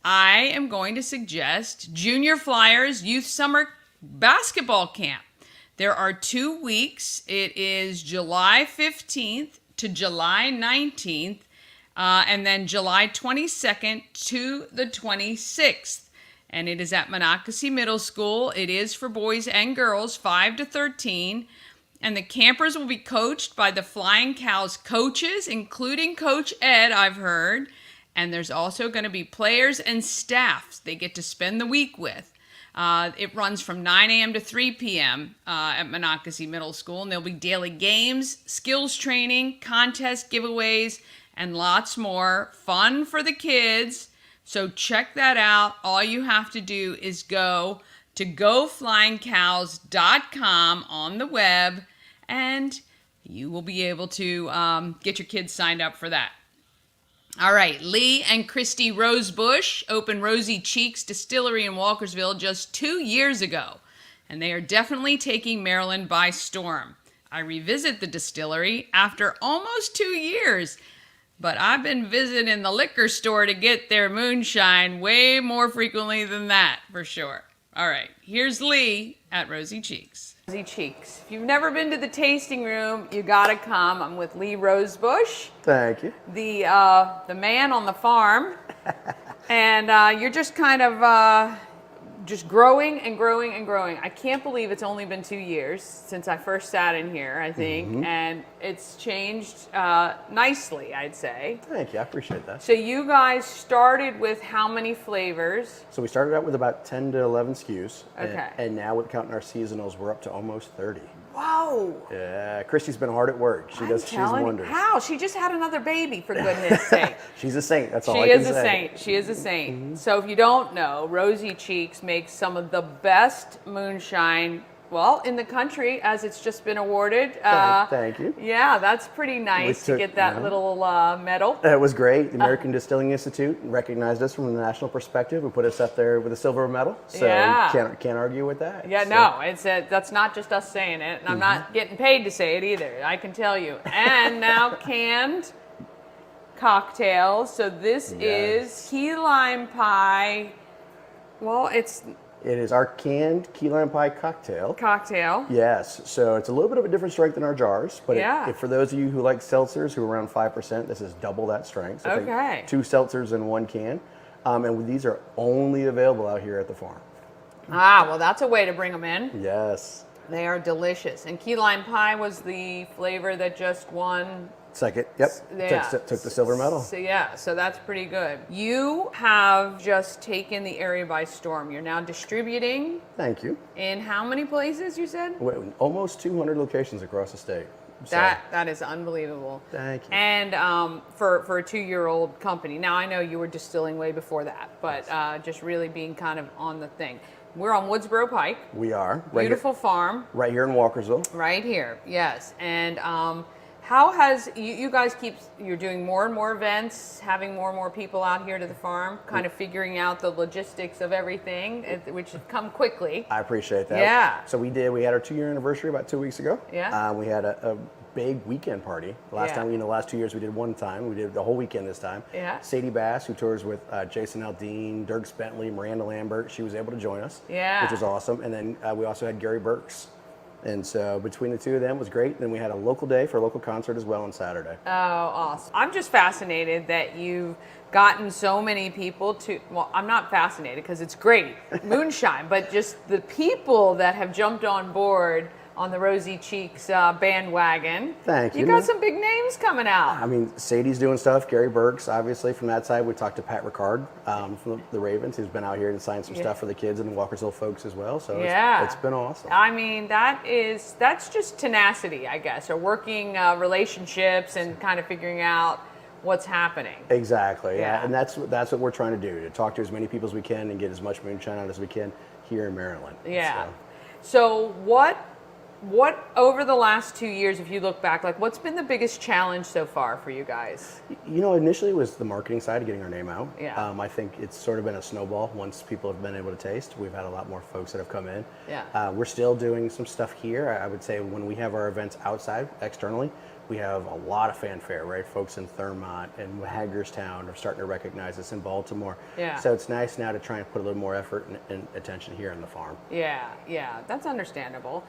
I am going to suggest Junior Flyers Youth Summer Basketball Camp. There are 2 weeks. It is July 15th to July 19th, and then July 22nd to the 26th. And it is at Monocacy Middle School. It is for boys and girls, 5 to 13. And the campers will be coached by the Flying Cows coaches, including Coach Ed, I've heard. And there's also going to be players and staff they get to spend the week with. It runs from 9 a.m. to 3 p.m. At Monocacy Middle School, and there'll be daily games, skills training, contest giveaways, and lots more. Fun for the kids. So check that out. All you have to do is go to goflyingcows.com on the web, and you will be able to get your kids signed up for that. All right, Lee and Christy Rosebush opened Rosie Cheeks Distillery in Walkersville just 2 years ago, and they are definitely taking Maryland by storm. I revisit the distillery after almost 2 years, but I've been visiting the liquor store to get their moonshine way more frequently than that, for sure. All right, here's Lee at Rosie Cheeks. Rosie Cheeks. If you've never been to the tasting room, you gotta come. I'm with Lee Rosebush. Thank you. The man on the farm, and you're just kind of just growing and growing and growing. I can't believe it's only been 2 years since I first sat in here, I think, and it's changed nicely, I'd say. Thank you, I appreciate that. So you guys started with how many flavors? So we started out with about 10 to 11 SKUs. Okay. And now with counting our seasonals, we're up to almost 30. Whoa. Yeah, Christy's been hard at work. She's wonders. How? She just had another baby, for goodness sake. She's a saint. That's all She I can is a say. saint. She is a saint. So if you don't know, Rosie Cheeks makes some of the best moonshine, well, in the country, as it's just been awarded. Thank you. Yeah, that's pretty nice to get that little medal. It was great. The American Distilling Institute recognized us from the national perspective and put us up there with a silver medal. So can't argue with that. Yeah, so. no, that's not just us saying it, and I'm not getting paid to say it either. I can tell you. And now canned cocktails. So this is key lime pie. Well, It is our canned key lime pie cocktail. Yes, so it's a little bit of a different strength than our jars, but if for those of you who like seltzers who are around 5%, this is double that strength. So Okay. 2 seltzers in 1 can, and these are only available out here at the farm. Ah, well, that's a way to bring them in. Yes. They are delicious. And key lime pie was the flavor that just won. Second, yep. Yeah. Took the silver medal. So that's pretty good. You have just taken the area by storm. You're now distributing. Thank you. In how many places, you said? Almost 200 locations across the state. So, That is unbelievable. Thank you. And for a 2-year-old company. Now, I know you were distilling way before that, but just really being kind of on the thing. We're on Woodsboro Pike. We are. Beautiful farm. Right here in Walkersville. Right here, yes. And how has, you guys you're doing more and more events, having more and more people out here to the farm, kind of figuring out the logistics of everything, which has come quickly. I appreciate that. Yeah. So we had our 2-year anniversary about 2 weeks ago. Yeah. We had a big weekend party. Last time, the last 2 years we did one time. We did the whole weekend this time. Yeah. Sadie Bass, who tours with Jason Aldean, Dirk Bentley, Miranda Lambert, she was able to join us. Yeah. Which was awesome. And then we also had Gary Burks. And so between the two of them was great. Then we had a local day for a local concert as well on Saturday. Oh, awesome. I'm just fascinated that you've gotten so many people to, well, I'm not fascinated because it's great, moonshine, but just the people that have jumped on board on the Rosie Cheeks bandwagon. Thank you. You got some big names coming out. I mean, Sadie's doing stuff. Gary Burks, obviously, from that side. We talked to Pat Ricard from the Ravens, who's been out here and signed some stuff for the kids and the Walkersville folks as well. So it's been awesome. I mean, that's just tenacity, I guess, or working relationships and kind of figuring out what's happening. Exactly. Yeah. And that's what we're trying to do, to talk to as many people as we can and get as much moonshine out as we can here in Maryland. Yeah. So what over the last 2 years, if you look back, like what's been the biggest challenge so far for you guys? Initially it was the marketing side of getting our name out. Yeah. I think it's sort of been a snowball once people have been able to taste. We've had a lot more folks that have come in. Yeah. We're still doing some stuff here. I would say when we have our events outside, externally, we have a lot of fanfare, right? Folks in Thurmont and Hagerstown are starting to recognize us in Baltimore. Yeah. So it's nice now to try and put a little more effort and attention here on the farm. Yeah, that's understandable.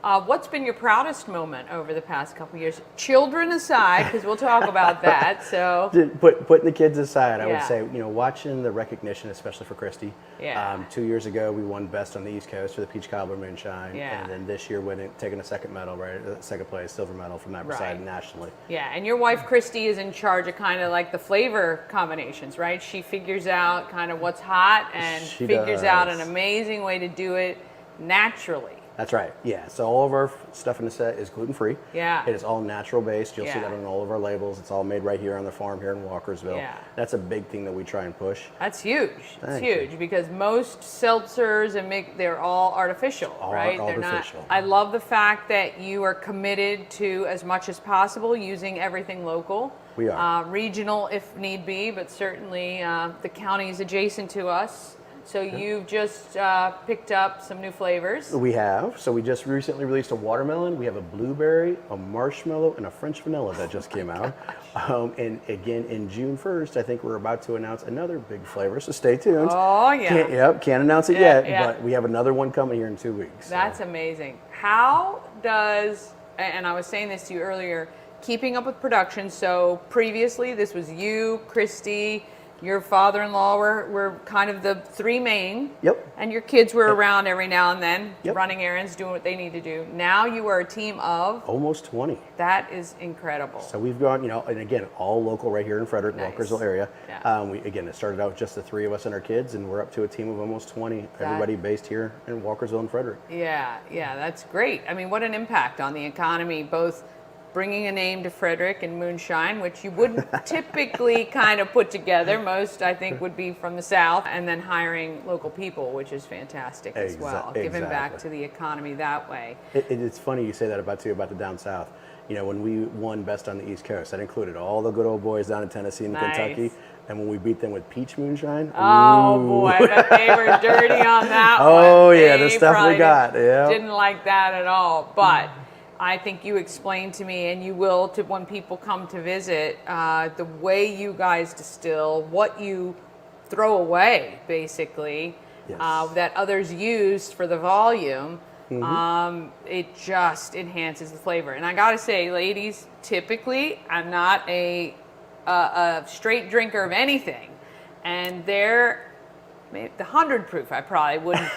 What's been your proudest moment over the past couple of years? Children aside, because we'll talk about that. So putting the kids aside, I would say, watching the recognition, especially for Christy. Yeah. 2 years ago, we won best on the East Coast for the Peach Cobbler Moonshine. Yeah. And then this year, taking a second medal, right? Second place, silver medal from that side nationally. Yeah, and your wife Christy is in charge of kind of like the flavor combinations, right? She figures out kind of what's hot and figures out an amazing way to do it naturally. That's right. Yeah. So all of our stuff in the set is gluten-free. Yeah. It is all natural based. You'll see that on all of our labels. It's all made right here on the farm here in Walkersville. Yeah. That's a big thing that we try and push. That's huge. Thank It's huge because most seltzers they're all artificial, right? Artificial. They're not. I love the fact that you are committed to, as much as possible, using everything local. We are. Regional if need be, but certainly the county is adjacent to us. So you've just picked up some new flavors. We have. So we just recently released a watermelon. We have a blueberry, a marshmallow, and a French vanilla that just came out. And again, in June 1st, I think we're about to announce another big flavor. So stay tuned. Oh, yeah. Can't announce it yet, but we have another one coming here in 2 weeks. That's amazing. How does, and I was saying this to you earlier, keeping up with production. So previously, this was you, Christy, your father-in-law were kind of the three main. Yep. And your kids were around every now and then, Yep. running errands, doing what they need to do. Now you are a team of. Almost 20. That is incredible. So we've gone, and again, all local right here in Frederick, Nice. Walkersville area. Yeah. It started out with just the three of us and our kids, and we're up to a team of almost 20. Everybody based here in Walkersville and Frederick. Yeah, that's great. I mean, what an impact on the economy, both bringing a name to Frederick and moonshine, which you wouldn't typically kind of put together. Most, I think, would be from the South, and then hiring local people, which is fantastic as well. Giving back to the economy that way. It's funny you say that about the down south. When we won Best on the East Coast, that included all the good old boys down in Tennessee and Nice. Kentucky. And when we beat them with peach moonshine, Oh ooh. boy, I bet they were dirty on that one. Oh, yeah, the They stuff we probably got, yeah. Didn't like that at all. But I think you explained to me, and you will to when people come to visit, the way you guys distill, what you throw away, basically, Yes. that others use for the volume. It just enhances the flavor. And I gotta say, ladies, typically I'm not a straight drinker of anything, and maybe the 100 proof I probably wouldn't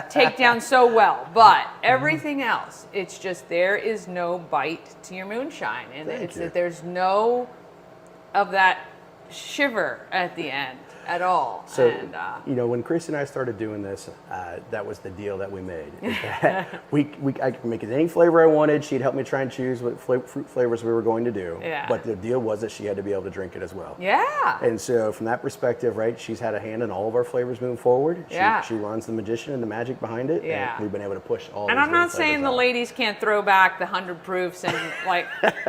take down so well, but everything else, it's just there is no bite to your moonshine, and Thank you. there's no of that shiver at the end at all. So, And, when Chris and I started doing this, that was the deal that we made. Is that I could make it any flavor I wanted. She'd help me try and choose what fruit flavors we were going to do. Yeah. But the deal was that she had to be able to drink it as well. yeah. And so from that perspective, right, she's had a hand in all of our flavors moving forward. Yeah. She runs the magician and the magic behind it. Yeah. And we've been able to push all And these I'm not great saying flavors the out. ladies can't throw back the 100 proofs and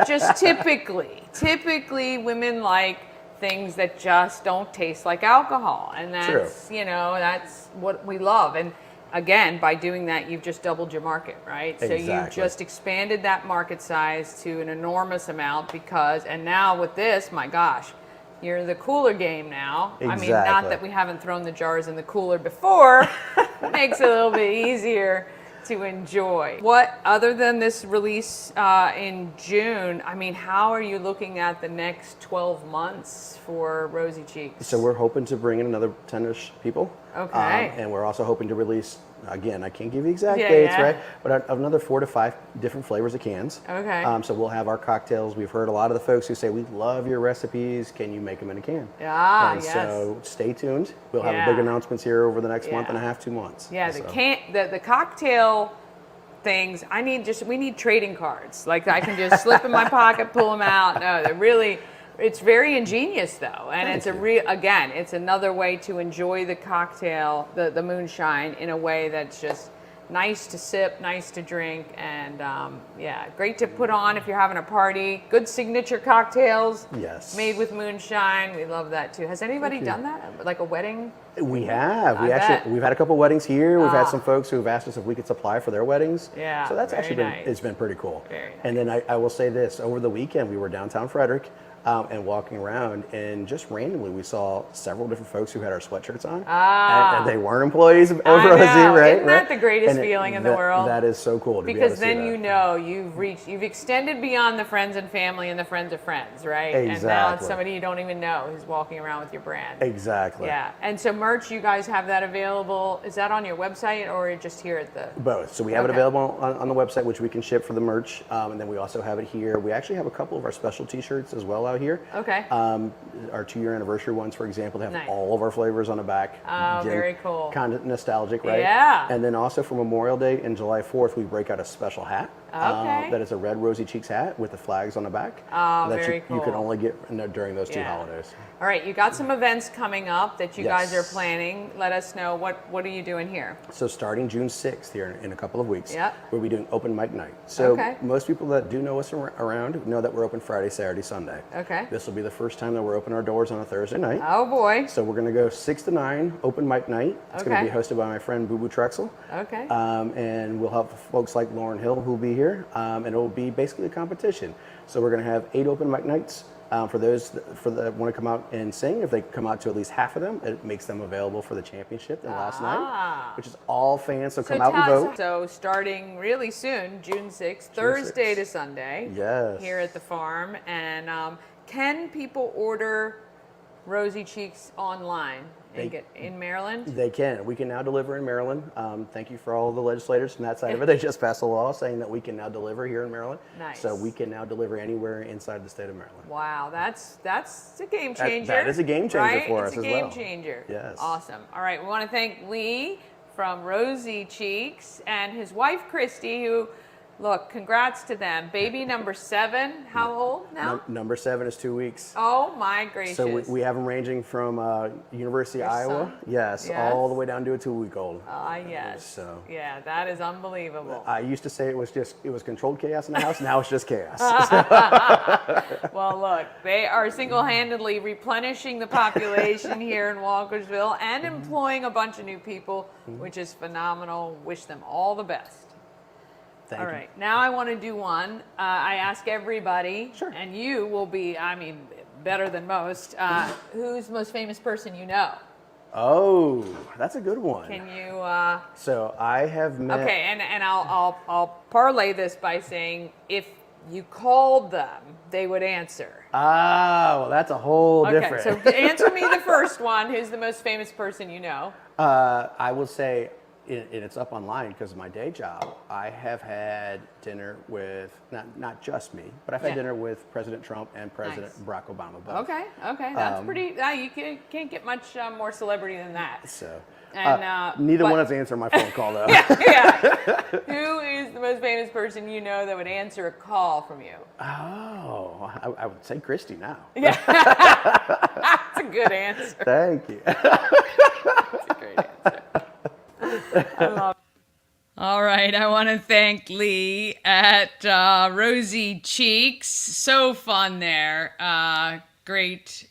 just typically women like things that just don't taste like alcohol. And that's, that's what we love. And again, by doing that, you've just doubled your market, right? So you've Exactly. just expanded that market size to an enormous amount and now with this, my gosh, you're in the cooler game now. I mean, not Exactly. that we haven't thrown the jars in the cooler before. It makes it a little bit easier to enjoy. What, other than this release in June, I mean, how are you looking at the next 12 months for Rosie Cheeks? So we're hoping to bring in another 10-ish people. Okay. And we're also hoping to release, again, I can't give you exact Yeah, dates, yeah. right? But another 4 to 5 different flavors of cans. Okay. So we'll have our cocktails. We've heard a lot of the folks who say, we love your recipes. Can you make them in a can? Ah, and yes. so stay tuned. We'll have Yeah. big announcements here over the next month Yeah. and a half, 2 months. Yeah, So- the cocktail things, we need trading cards. Like I can just slip in my pocket, pull them out. No, it's very ingenious though. And it's it's another way to enjoy the cocktail, the moonshine, in a way that's just nice to sip, nice to drink, and great to put on if you're having a party. Good signature cocktails. Yes. Made with moonshine. We love that too. Has anybody done that? Like a wedding? We have. I bet. We've had a couple weddings here. We've had some folks who have asked us if we could supply for their weddings. Yeah, So that's very actually nice. it's been pretty cool. Very And then I will say this: over the weekend, we were downtown Frederick. And walking around, and just randomly we saw several different folks who had our sweatshirts on, and they weren't employees of I know. Rosie, right? Isn't that the greatest And feeling in the world? That is so cool to be able Because to see then that. you've extended beyond the friends and family and the friends of friends, right? And now it's Exactly. somebody you don't even know who's walking around with your brand. Exactly. Yeah. And so merch, you guys have that available. Is that on your website or just here at the? Both. So we have it Okay. available on the website, which we can ship for the merch, and then we also have it here. We actually have a couple of our special T-shirts as well out here. Okay. Our 2-year anniversary ones, for example, they have Nice. all of our flavors on the back. Oh, very cool. Kind of nostalgic, right? Yeah. And then also for Memorial Day and July 4th, we break out a special hat. Okay. That is a red Rosie Cheeks hat with the flags on the back. Oh, that very you can cool. only get during those 2 Yeah. holidays. All right. You got some events coming up that you guys are Yes. planning. Let us know what are you doing here? So starting June 6th here in a couple of weeks, Yep. we'll be doing open mic night. So Okay. most people that do know us around know that we're open Friday, Saturday, Sunday. Okay. This will be the first time that we're open our doors on a Thursday night. Oh boy. So we're going to go 6 to 9 open mic night. It's going Okay. to be hosted by my friend Boo Boo Trexel. Okay. And we'll have folks like Lauren Hill who'll be here. And it will be basically a competition. So we're going to have 8 open mic nights. For those that want to come out and sing, if they come out to at least half of them, it makes them available for the championship the last night, which is all fans. So come out and vote. So starting really soon, June 6th, Thursday to Sunday. Yes. Here at the farm. And can people order Rosie Cheeks online and get in Maryland? They can. We can now deliver in Maryland. Thank you for all the legislators from that side of it. They just passed a law saying that we can now deliver here in Maryland. Nice. So we can now deliver anywhere inside the state of Maryland. Wow, that's a game changer. That is a game changer right? for us it's as a well. game changer. Yes. Awesome. All right, we want to thank Lee from Rosie Cheeks and his wife Christy, who, look, congrats to them. Baby number 7, how old now? Number 7 is 2 weeks. Oh my gracious. So we have them ranging from University of Iowa, son? yes, Yes. all the way down to a 2-week-old. Ah, yes. So Yeah, that is unbelievable. I used to say it was controlled chaos in the house. Now it's just chaos. Well, look, they are single-handedly replenishing the population here in Walkersville and employing a bunch of new people, which is phenomenal. Wish them all the best. Thank All you. right, now I want to do one. I ask everybody, Sure. and you will be, I mean, better than most. Who's the most famous person you know? Oh, that's a good one. Can you? So I have met. Okay, and I'll parlay this by saying if you called them, they would answer. Ah, well, that's a whole Okay, different. so answer me the first one. Who's the most famous person you know? I will say, and it's up online because of my day job. I have had dinner with not just me, but I've had Yeah. dinner with President Trump and President Nice. Barack Obama. Both. Okay, that's pretty. You can't get much more celebrity than that. So And neither but- one has answered my phone call though. Yeah. Who is the most famous person you know that would answer a call from you? Oh, I would say Christy now. Yeah. That's a good answer. Thank you. That's a great answer. All right, I want to thank Lee at Rosie Cheeks. So fun there. Great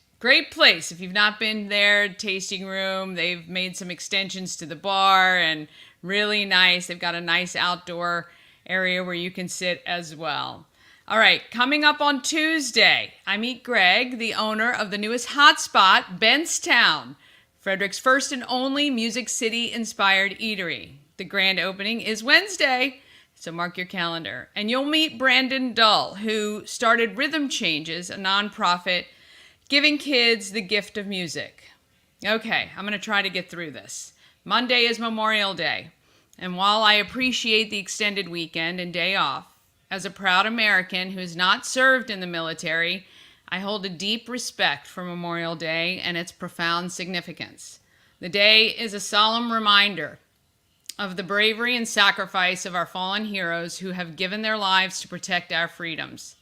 place. If you've not been there, tasting room, they've made some extensions to the bar and really nice. They've got a nice outdoor area where you can sit as well. All right, coming up on Tuesday, I meet Greg, the owner of the newest hotspot, Benstown, Frederick's first and only Music City-inspired eatery. The grand opening is Wednesday, so mark your calendar. And you'll meet Brandon Dull, who started Rhythm Changes, a nonprofit giving kids the gift of music. Okay, I'm going to try to get through this. Monday is Memorial Day, and while I appreciate the extended weekend and day off, as a proud American who's not served in the military, I hold a deep respect for Memorial Day and its profound significance. The day is a solemn reminder of the bravery and sacrifice of our fallen heroes who have given their lives to protect our freedoms.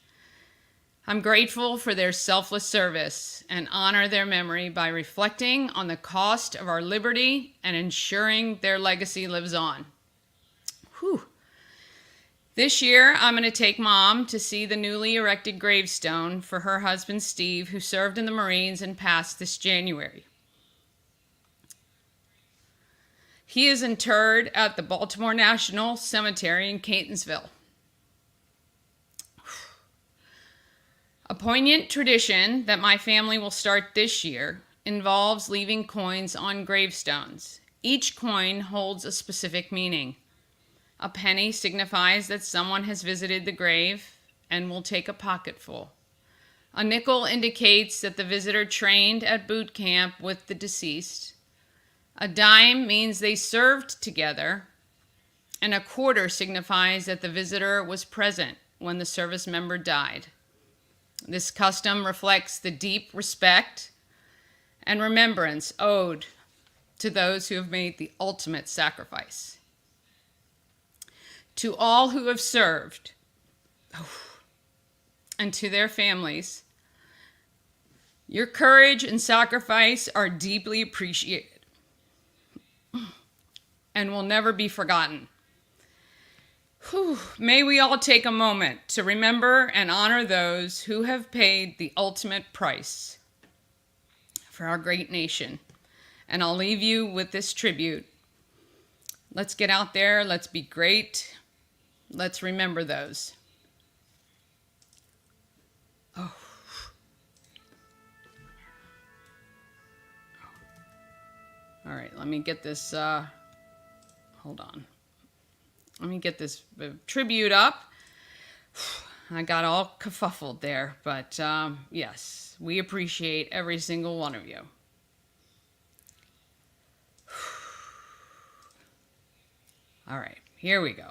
I'm grateful for their selfless service and honor their memory by reflecting on the cost of our liberty and ensuring their legacy lives on. Whew. This year, I'm going to take Mom to see the newly erected gravestone for her husband, Steve, who served in the Marines and passed this January. He is interred at the Baltimore National Cemetery in Catonsville. A poignant tradition that my family will start this year involves leaving coins on gravestones. Each coin holds a specific meaning. A penny signifies that someone has visited the grave and will take a pocketful. A nickel indicates that the visitor trained at boot camp with the deceased. A dime means they served together. And a quarter signifies that the visitor was present when the service member died. This custom reflects the deep respect and remembrance owed to those who have made the ultimate sacrifice. To all who have served, and to their families, your courage and sacrifice are deeply appreciated and will never be forgotten. May we all take a moment to remember and honor those who have paid the ultimate price for our great nation. And I'll leave you with this tribute. Let's get out there. Let's be great. Let's remember those. Oh. All right, let me get this, hold on. Let me get this tribute up. I got all kerfuffled there, but yes, we appreciate every single one of you. All right, here we go.